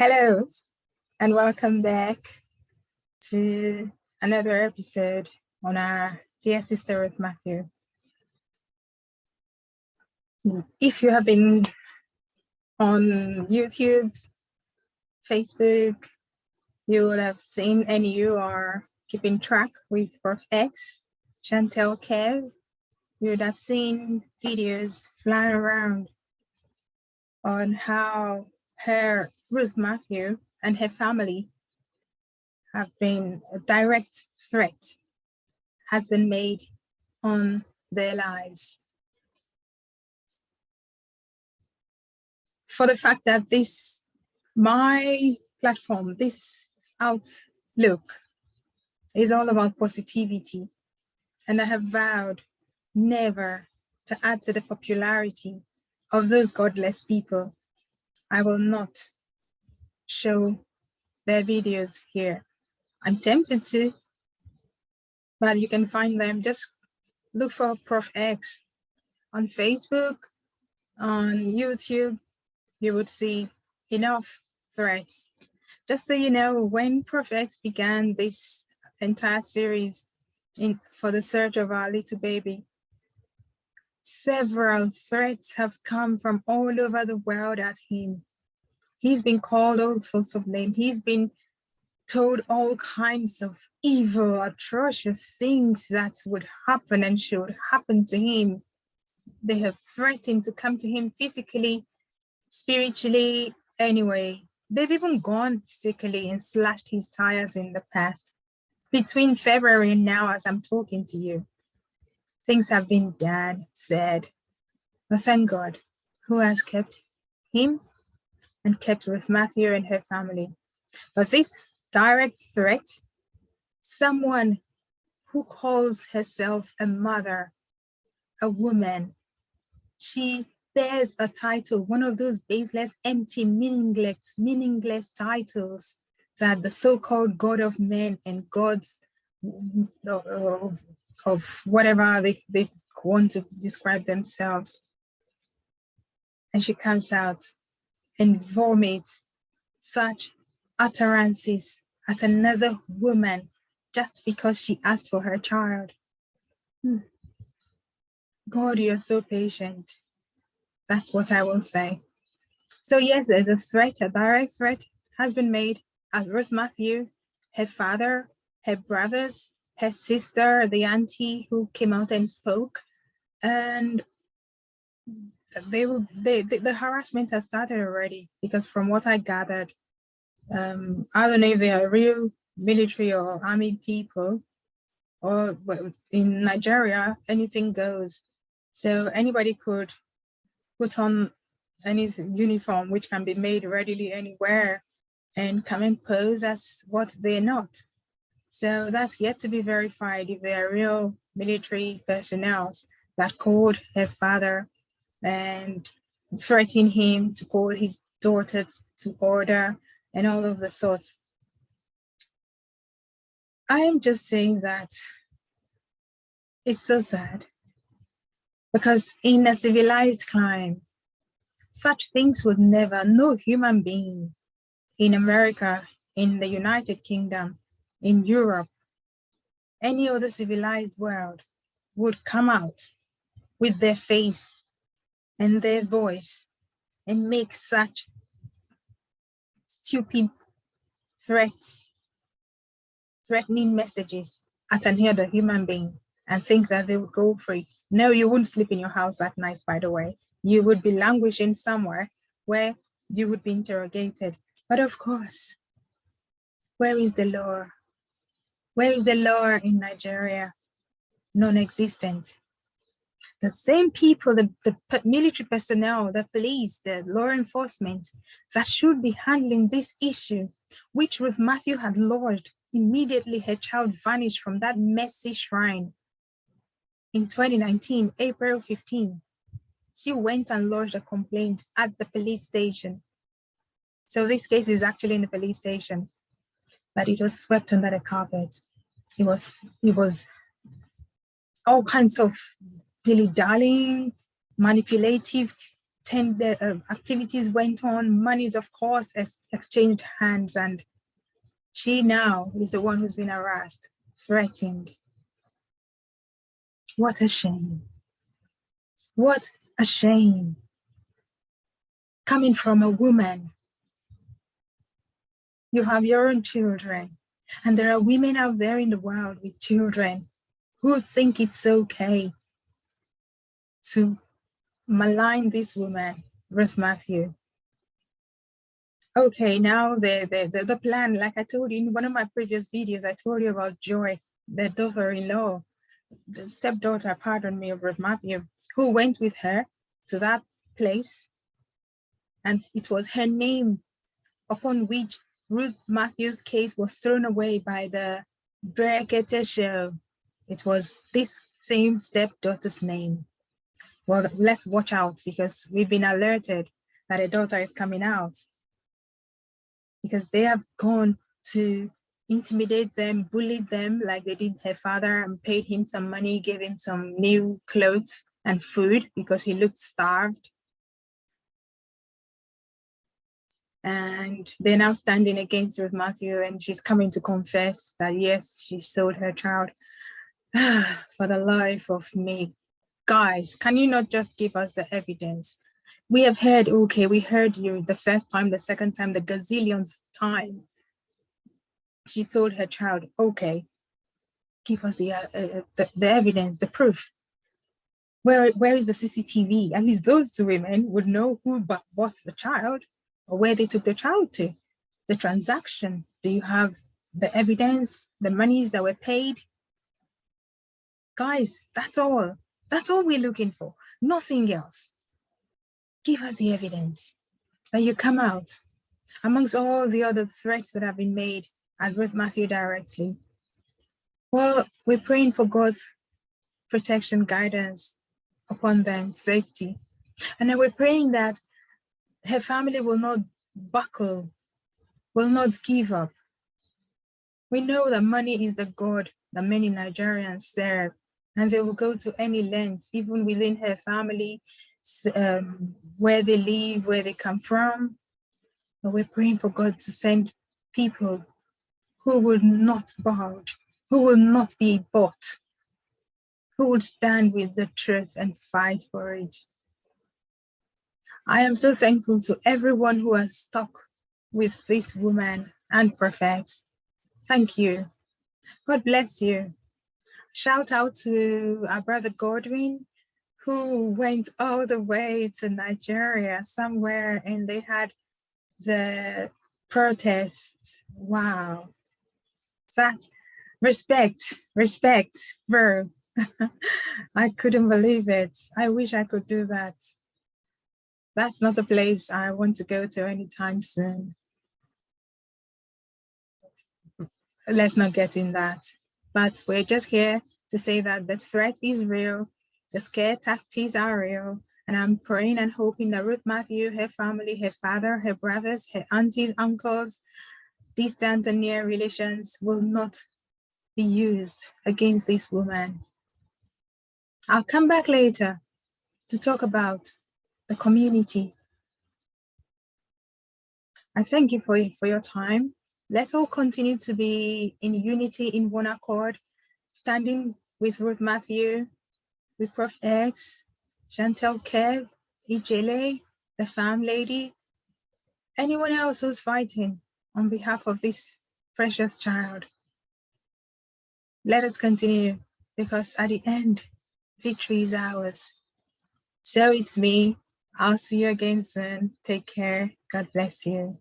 Hello and welcome back to another episode on our Dear Sister with Matthew. If you have been on YouTube, Facebook, you will have seen, and you are keeping track with Prof X, Chantel Kev, you would have seen videos flying around on how Ruth Matthew and her family have been a direct threat has been made on their lives. For the fact that my platform, this outlook is all about positivity. And I have vowed never to add to the popularity of those godless people. I will not show their videos here. I'm tempted to, but you can find them. Just look for Prof X on Facebook, on YouTube. You would see enough threats. Just so you know, when Prof X began this entire series for the search of our little baby, several threats have come from all over the world at him. He's been called all sorts of names. He's been told all kinds of evil, atrocious things that would happen and should happen to him. They have threatened to come to him physically, spiritually, anyway. They've even gone physically and slashed his tires in the past. Between February and now, as I'm talking to you, things have been done, said. But thank God, who has kept him and kept Ruth Matthew and her family. But this direct threat, someone who calls herself a mother, a woman, she bears a title, one of those baseless, empty, meaningless titles that the so-called God of men and gods of whatever they want to describe themselves. And she comes out and vomits such utterances at another woman just because she asked for her child. God, you're so patient. That's what I will say. So yes, there's a threat, a direct threat has been made at Ruth Matthew, her father, her brothers, her sister, the auntie who came out and spoke. And the harassment has started already, because from what I gathered, I don't know if they are real military or army people, or in Nigeria, anything goes. So anybody could put on any uniform which can be made readily anywhere and come and pose as what they're not. So that's yet to be verified if they are real military personnel that called her father and threatened him to call his daughter to order and all of the sorts. I am just saying that it's so sad, because in a civilized clime, such things would never, no human being in America, in the United Kingdom, in Europe, any other civilized world would come out with their face and their voice and make such stupid threats, threatening messages at another human being and think that they would go free. No, you wouldn't sleep in your house that night, by the way. You would be languishing somewhere where you would be interrogated. But of course, where is the law? Where is the law in Nigeria? Non-existent. The same people, the military personnel, the police, the law enforcement that should be handling this issue, which Ruth Matthew had lodged immediately her child vanished from that messy shrine. In 2019, April 15, she went and lodged a complaint at the police station. So this case is actually in the police station, but it was swept under the carpet. It was all kinds of dilly-dallying, manipulative activities went on, monies, of course, exchanged hands, and she now is the one who's been harassed, threatened. What a shame. What a shame. Coming from a woman, you have your own children, and there are women out there in the world with children who think it's okay to malign this woman, Ruth Matthew. Okay, now the plan, like I told you in one of my previous videos, I told you about Joy, the daughter-in-law, the stepdaughter, pardon me, of Ruth Matthew, who went with her to that place. And it was her name upon which Ruth Matthew's case was thrown away by the Brekete show. It was this same stepdaughter's name. Well, let's watch out, because we've been alerted that a daughter is coming out, because they have gone to intimidate them, bullied them like they did her father, and paid him some money, gave him some new clothes and food because he looked starved. And they're now standing against Ruth Matthew, and she's coming to confess that yes, she sold her child. For the life of me. Guys, can you not just give us the evidence? We have heard, okay, we heard you the first time, the second time, the gazillionth time. She sold her child. Okay, give us the evidence, the proof. Where is the CCTV? At least those two women would know who bought the child or where they took the child to. The transaction, do you have the evidence, the monies that were paid? Guys, that's all. That's all we're looking for. Nothing else. Give us the evidence that you come out amongst all the other threats that have been made at Ruth Matthew directly. Well, we're praying for God's protection, guidance upon them, safety. And then we're praying that her family will not buckle, will not give up. We know that money is the God that many Nigerians serve, and they will go to any lengths, even within her family, where they live, where they come from. But we're praying for God to send people who will not bow, who will not be bought, who will stand with the truth and fight for it. I am so thankful to everyone who has stuck with this woman and prophet. Thank you. God bless you. Shout out to our brother Godwin, who went all the way to Nigeria somewhere, and they had the protests. Wow. That respect, bro. I couldn't believe it. I wish I could do that. That's not a place I want to go to anytime soon. Let's not get in that. But we're just here to say that the threat is real, the scare tactics are real, and I'm praying and hoping that Ruth Matthew, her family, her father, her brothers, her aunties, uncles, distant and near relations will not be used against this woman. I'll come back later to talk about the community. I thank you for your time. Let's all continue to be in unity, in one accord, standing with Ruth Matthew, with Prof X, Chantel Kev, Ijele, the farm lady, anyone else who's fighting on behalf of this precious child. Let us continue, because at the end, victory is ours. So it's me. I'll see you again soon. Take care. God bless you.